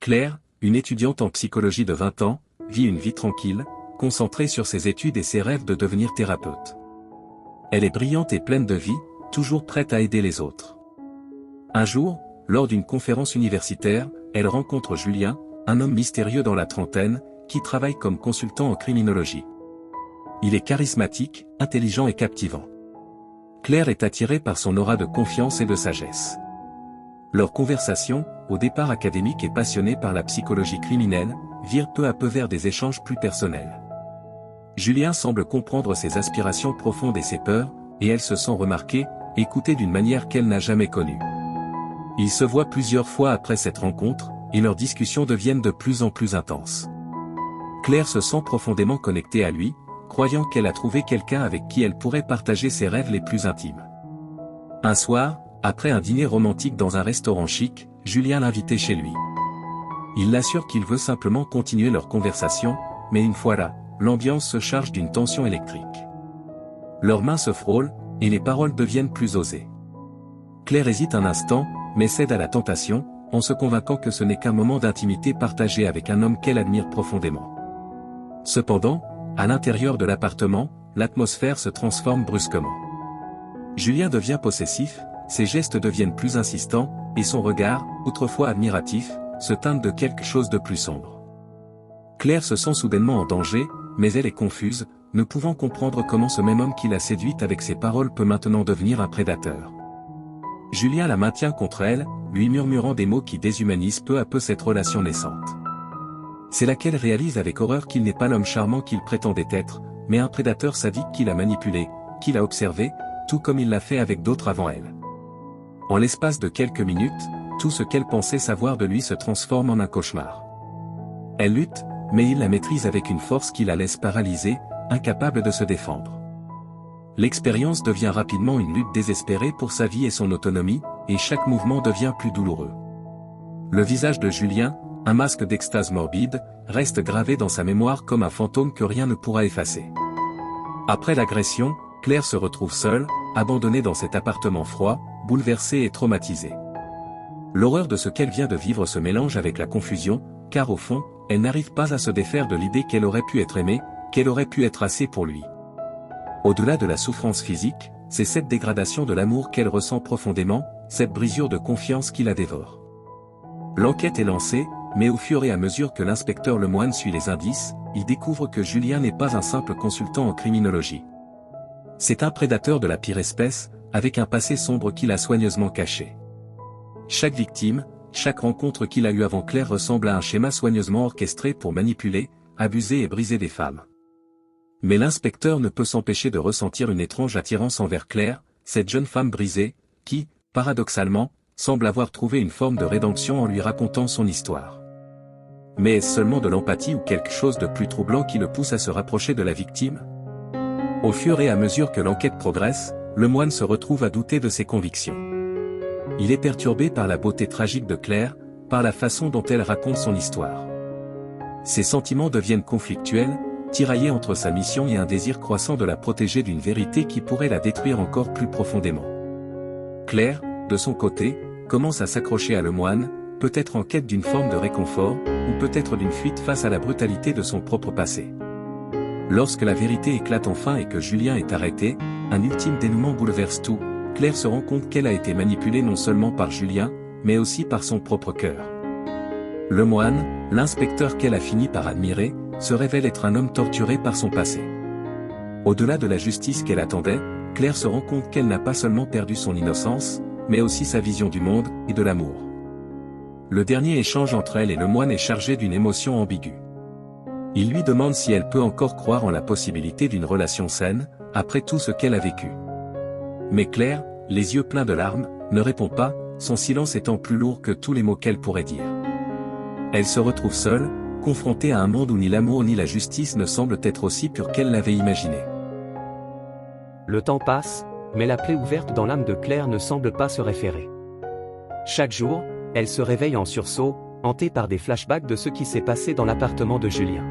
Claire, une étudiante en psychologie de 20 ans, vit une vie tranquille, concentrée sur ses études et ses rêves de devenir thérapeute. Elle est brillante et pleine de vie, toujours prête à aider les autres. Un jour, lors d'une conférence universitaire, elle rencontre Julien, un homme mystérieux dans la trentaine, qui travaille comme consultant en criminologie. Il est charismatique, intelligent et captivant. Claire est attirée par son aura de confiance et de sagesse. Leur conversation, au départ académique et passionnée par la psychologie criminelle, vire peu à peu vers des échanges plus personnels. Julien semble comprendre ses aspirations profondes et ses peurs, et elle se sent remarquée, écoutée d'une manière qu'elle n'a jamais connue. Ils se voient plusieurs fois après cette rencontre, et leurs discussions deviennent de plus en plus intenses. Claire se sent profondément connectée à lui, croyant qu'elle a trouvé quelqu'un avec qui elle pourrait partager ses rêves les plus intimes. Un soir, après un dîner romantique dans un restaurant chic, Julien l'invitait chez lui. Il l'assure qu'il veut simplement continuer leur conversation, mais une fois là, l'ambiance se charge d'une tension électrique. Leurs mains se frôlent, et les paroles deviennent plus osées. Claire hésite un instant, mais cède à la tentation, en se convainquant que ce n'est qu'un moment d'intimité partagé avec un homme qu'elle admire profondément. Cependant, à l'intérieur de l'appartement, l'atmosphère se transforme brusquement. Julien devient possessif, ses gestes deviennent plus insistants, et son regard, autrefois admiratif, se teinte de quelque chose de plus sombre. Claire se sent soudainement en danger, mais elle est confuse, ne pouvant comprendre comment ce même homme qui l'a séduite avec ses paroles peut maintenant devenir un prédateur. Julien la maintient contre elle, lui murmurant des mots qui déshumanisent peu à peu cette relation naissante. C'est là qu'elle réalise avec horreur qu'il n'est pas l'homme charmant qu'il prétendait être, mais un prédateur sadique qui l'a manipulé, qui l'a observé, tout comme il l'a fait avec d'autres avant elle. En l'espace de quelques minutes, tout ce qu'elle pensait savoir de lui se transforme en un cauchemar. Elle lutte, mais il la maîtrise avec une force qui la laisse paralysée, incapable de se défendre. L'expérience devient rapidement une lutte désespérée pour sa vie et son autonomie, et chaque mouvement devient plus douloureux. Le visage de Julien, un masque d'extase morbide, reste gravé dans sa mémoire comme un fantôme que rien ne pourra effacer. Après l'agression, Claire se retrouve seule, abandonnée dans cet appartement froid, bouleversée et traumatisée. L'horreur de ce qu'elle vient de vivre se mélange avec la confusion, car au fond, elle n'arrive pas à se défaire de l'idée qu'elle aurait pu être aimée, qu'elle aurait pu être assez pour lui. Au-delà de la souffrance physique, c'est cette dégradation de l'amour qu'elle ressent profondément, cette brisure de confiance qui la dévore. L'enquête est lancée, mais au fur et à mesure que l'inspecteur Lemoine suit les indices, il découvre que Julien n'est pas un simple consultant en criminologie. C'est un prédateur de la pire espèce, avec un passé sombre qu'il a soigneusement caché. Chaque victime, chaque rencontre qu'il a eue avant Claire ressemble à un schéma soigneusement orchestré pour manipuler, abuser et briser des femmes. Mais l'inspecteur ne peut s'empêcher de ressentir une étrange attirance envers Claire, cette jeune femme brisée, qui, paradoxalement, semble avoir trouvé une forme de rédemption en lui racontant son histoire. Mais est-ce seulement de l'empathie ou quelque chose de plus troublant qui le pousse à se rapprocher de la victime? Au fur et à mesure que l'enquête progresse, Lemoine se retrouve à douter de ses convictions. Il est perturbé par la beauté tragique de Claire, par la façon dont elle raconte son histoire. Ses sentiments deviennent conflictuels, tiraillés entre sa mission et un désir croissant de la protéger d'une vérité qui pourrait la détruire encore plus profondément. Claire, de son côté, commence à s'accrocher à Lemoine, peut-être en quête d'une forme de réconfort, ou peut-être d'une fuite face à la brutalité de son propre passé. Lorsque la vérité éclate enfin et que Julien est arrêté, un ultime dénouement bouleverse tout. Claire se rend compte qu'elle a été manipulée non seulement par Julien, mais aussi par son propre cœur. Lemoine, l'inspecteur qu'elle a fini par admirer, se révèle être un homme torturé par son passé. Au-delà de la justice qu'elle attendait, Claire se rend compte qu'elle n'a pas seulement perdu son innocence, mais aussi sa vision du monde et de l'amour. Le dernier échange entre elle et Lemoine est chargé d'une émotion ambiguë. Il lui demande si elle peut encore croire en la possibilité d'une relation saine, après tout ce qu'elle a vécu. Mais Claire, les yeux pleins de larmes, ne répond pas, son silence étant plus lourd que tous les mots qu'elle pourrait dire. Elle se retrouve seule, confrontée à un monde où ni l'amour ni la justice ne semblent être aussi purs qu'elle l'avait imaginé. Le temps passe, mais la plaie ouverte dans l'âme de Claire ne semble pas se référer. Chaque jour, elle se réveille en sursaut, hantée par des flashbacks de ce qui s'est passé dans l'appartement de Julien.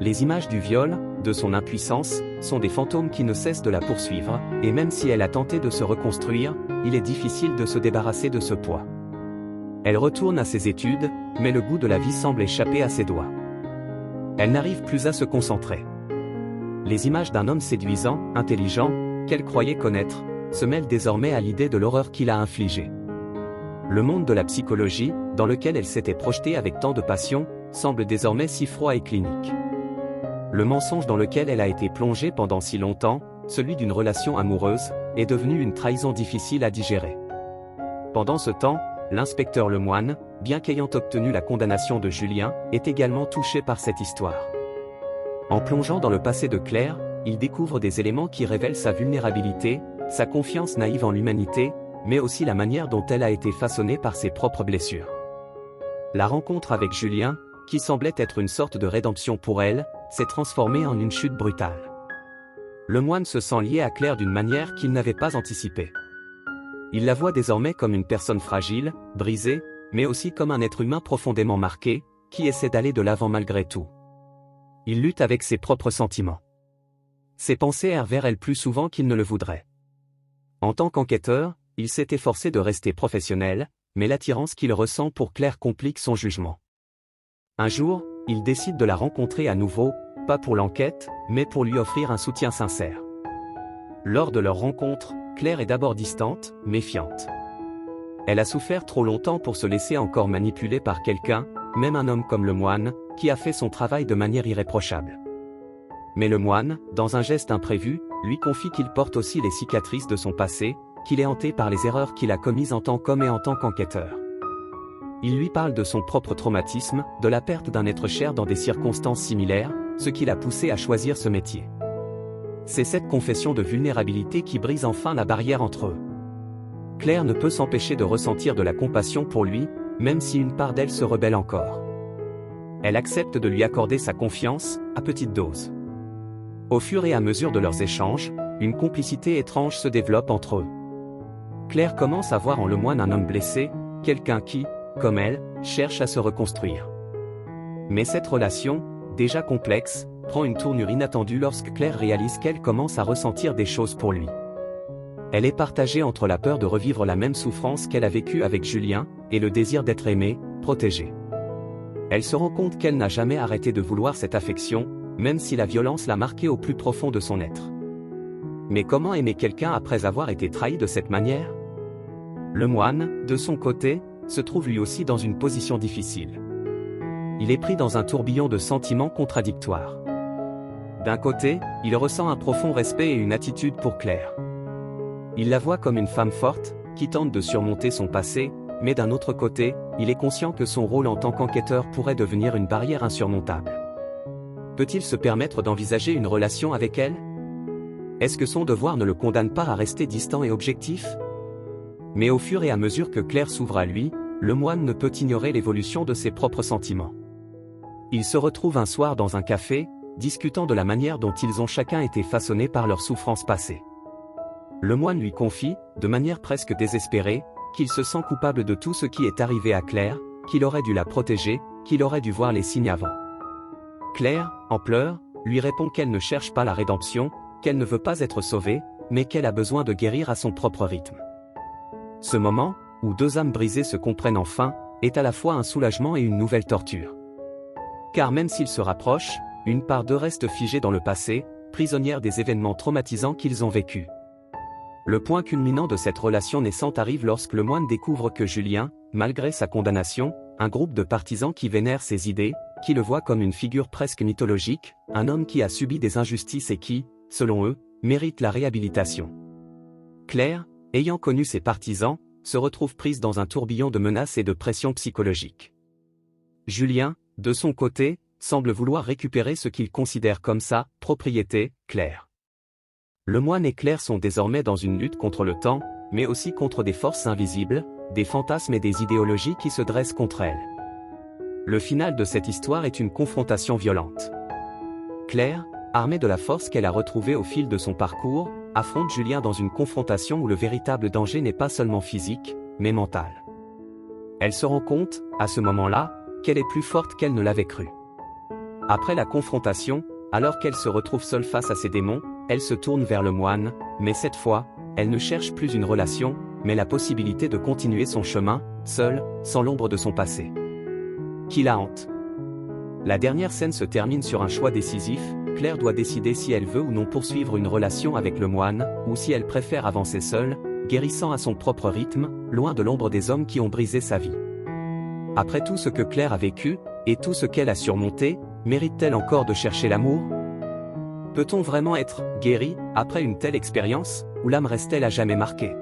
Les images du viol, de son impuissance, sont des fantômes qui ne cessent de la poursuivre, et même si elle a tenté de se reconstruire, il est difficile de se débarrasser de ce poids. Elle retourne à ses études, mais le goût de la vie semble échapper à ses doigts. Elle n'arrive plus à se concentrer. Les images d'un homme séduisant, intelligent, qu'elle croyait connaître, se mêlent désormais à l'idée de l'horreur qu'il a infligée. Le monde de la psychologie, dans lequel elle s'était projetée avec tant de passion, semble désormais si froid et clinique. Le mensonge dans lequel elle a été plongée pendant si longtemps, celui d'une relation amoureuse, est devenu une trahison difficile à digérer. Pendant ce temps, l'inspecteur Lemoine, bien qu'ayant obtenu la condamnation de Julien, est également touché par cette histoire. En plongeant dans le passé de Claire, il découvre des éléments qui révèlent sa vulnérabilité, sa confiance naïve en l'humanité, mais aussi la manière dont elle a été façonnée par ses propres blessures. La rencontre avec Julien, qui semblait être une sorte de rédemption pour elle, s'est transformée en une chute brutale. Lemoine se sent lié à Claire d'une manière qu'il n'avait pas anticipée. Il la voit désormais comme une personne fragile, brisée, mais aussi comme un être humain profondément marqué, qui essaie d'aller de l'avant malgré tout. Il lutte avec ses propres sentiments. Ses pensées errent vers elle plus souvent qu'il ne le voudrait. En tant qu'enquêteur, il s'est efforcé de rester professionnel, mais l'attirance qu'il ressent pour Claire complique son jugement. Un jour, il décide de la rencontrer à nouveau, pas pour l'enquête, mais pour lui offrir un soutien sincère. Lors de leur rencontre, Claire est d'abord distante, méfiante. Elle a souffert trop longtemps pour se laisser encore manipuler par quelqu'un, même un homme comme Lemoine, qui a fait son travail de manière irréprochable. Mais Lemoine, dans un geste imprévu, lui confie qu'il porte aussi les cicatrices de son passé, qu'il est hanté par les erreurs qu'il a commises en tant qu'homme et en tant qu'enquêteur. Il lui parle de son propre traumatisme, de la perte d'un être cher dans des circonstances similaires, ce qui l'a poussé à choisir ce métier. C'est cette confession de vulnérabilité qui brise enfin la barrière entre eux. Claire ne peut s'empêcher de ressentir de la compassion pour lui, même si une part d'elle se rebelle encore. Elle accepte de lui accorder sa confiance, à petite dose. Au fur et à mesure de leurs échanges, une complicité étrange se développe entre eux. Claire commence à voir en Lemoine un homme blessé, quelqu'un qui, comme elle, cherche à se reconstruire. Mais cette relation, déjà complexe, prend une tournure inattendue lorsque Claire réalise qu'elle commence à ressentir des choses pour lui. Elle est partagée entre la peur de revivre la même souffrance qu'elle a vécue avec Julien, et le désir d'être aimée, protégée. Elle se rend compte qu'elle n'a jamais arrêté de vouloir cette affection, même si la violence l'a marquée au plus profond de son être. Mais comment aimer quelqu'un après avoir été trahi de cette manière ? Lemoine, de son côté, se trouve lui aussi dans une position difficile. Il est pris dans un tourbillon de sentiments contradictoires. D'un côté, il ressent un profond respect et une attitude pour Claire. Il la voit comme une femme forte, qui tente de surmonter son passé, mais d'un autre côté, il est conscient que son rôle en tant qu'enquêteur pourrait devenir une barrière insurmontable. Peut-il se permettre d'envisager une relation avec elle ? Est-ce que son devoir ne le condamne pas à rester distant et objectif ? Mais au fur et à mesure que Claire s'ouvre à lui, Lemoine ne peut ignorer l'évolution de ses propres sentiments. Ils se retrouvent un soir dans un café, discutant de la manière dont ils ont chacun été façonnés par leurs souffrances passées. Lemoine lui confie, de manière presque désespérée, qu'il se sent coupable de tout ce qui est arrivé à Claire, qu'il aurait dû la protéger, qu'il aurait dû voir les signes avant. Claire, en pleurs, lui répond qu'elle ne cherche pas la rédemption, qu'elle ne veut pas être sauvée, mais qu'elle a besoin de guérir à son propre rythme. Ce moment, où deux âmes brisées se comprennent enfin, est à la fois un soulagement et une nouvelle torture. Car même s'ils se rapprochent, une part d'eux reste figée dans le passé, prisonnière des événements traumatisants qu'ils ont vécus. Le point culminant de cette relation naissante arrive lorsque Lemoine découvre que Julien, malgré sa condamnation, un groupe de partisans qui vénèrent ses idées, qui le voient comme une figure presque mythologique, un homme qui a subi des injustices et qui, selon eux, mérite la réhabilitation. Claire, ayant connu ces partisans, se retrouve prise dans un tourbillon de menaces et de pression psychologique. Julien, de son côté, semble vouloir récupérer ce qu'il considère comme sa propriété, Claire. Lemoine et Claire sont désormais dans une lutte contre le temps, mais aussi contre des forces invisibles, des fantasmes et des idéologies qui se dressent contre elle. Le final de cette histoire est une confrontation violente. Claire, armée de la force qu'elle a retrouvée au fil de son parcours, affronte Julien dans une confrontation où le véritable danger n'est pas seulement physique, mais mental. Elle se rend compte, à ce moment-là, qu'elle est plus forte qu'elle ne l'avait cru. Après la confrontation, alors qu'elle se retrouve seule face à ses démons, elle se tourne vers Lemoine, mais cette fois, elle ne cherche plus une relation, mais la possibilité de continuer son chemin, seule, sans l'ombre de son passé. Qui la hante. La dernière scène se termine sur un choix décisif. Claire doit décider si elle veut ou non poursuivre une relation avec le moine, ou si elle préfère avancer seule, guérissant à son propre rythme, loin de l'ombre des hommes qui ont brisé sa vie. Après tout ce que Claire a vécu, et tout ce qu'elle a surmonté, mérite-t-elle encore de chercher l'amour? Peut-on vraiment être guéri après une telle expérience, ou l'âme reste-t-elle à jamais marquée?